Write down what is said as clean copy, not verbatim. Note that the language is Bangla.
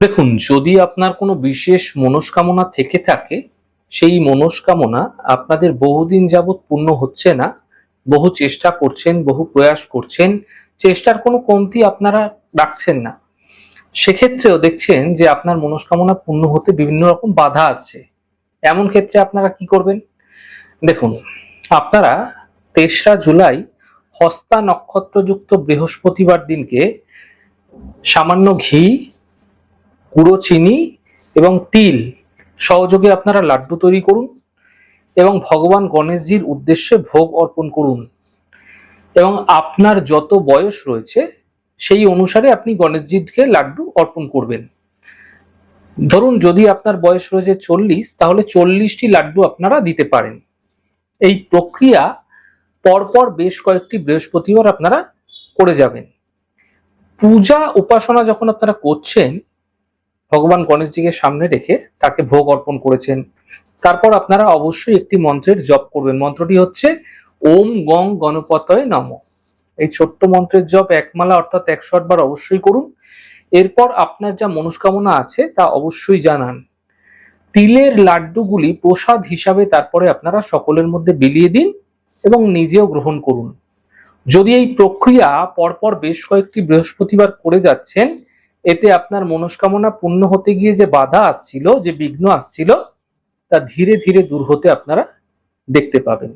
দেখুন, যদি আপনার কোনো বিশেষ মনস্কামনা থেকে থাকে, সেই মনস্কামনা আপনাদের বহুদিন যাবৎ পূর্ণ হচ্ছে না, বহু চেষ্টা করছেন, বহু প্রয়াস করছেন, চেষ্টার কোনো কমতি আপনারা রাখছেন না। সেক্ষেত্রেও দেখছেন যে আপনার মনস্কামনা পূর্ণ হতে বিভিন্ন রকম বাধা আসছে। এমন ক্ষেত্রে আপনারা কি করবেন? দেখুন, আপনারা ৩রা জুলাই হস্তা নক্ষত্রযুক্ত বৃহস্পতিবার দিনকে সামান্য ঘি, গুঁড়ো চিনি এবং তিল সহযোগে আপনারা লাড্ডু তৈরি করুন এবং ভগবান গণেশজির উদ্দেশ্যে ভোগ অর্পণ করুন। এবং আপনার যত বয়স রয়েছে সেই অনুসারে আপনি গণেশজিকে লাড্ডু অর্পণ করবেন। ধরুন, যদি আপনার বয়স রয়েছে 40, তাহলে 40টি লাড্ডু আপনারা দিতে পারেন। এই প্রক্রিয়া পরপর বেশ কয়েকটি বৃহস্পতিবার আপনারা করে যাবেন। পূজা উপাসনা যখন আপনারা করছেন, ভগবান গণেশজিকে সামনে রেখে তাকে ভোগ অর্পণ করেছেন, তারপর আপনারা অবশ্যই একটি মন্ত্রের জপ করবেন। মন্ত্রটি হচ্ছে ওম গং গণপতয়ে নমঃ। এই ছোট্ট মন্ত্রের জপ একমালা অর্থাৎ 108 বার অবশ্যই করুন। এরপর আপনার যা মনস্কামনা আছে তা অবশ্যই জানান। তিলের লাড্ডুগুলি প্রসাদ হিসাবে তারপরে আপনারা সকলের মধ্যে বিলিয়ে দিন এবং নিজেও গ্রহণ করুন। যদি এই প্রক্রিয়া পরপর বেশ কয়েকটি বৃহস্পতিবার করে যাচ্ছেন, এতে আপনার মনস্কামনা পূর্ণ হতে গিয়ে যে বাধা আসছিল, যে বিঘ্ন আসছিল, তা ধীরে ধীরে দূর হতে আপনারা দেখতে পাবেন।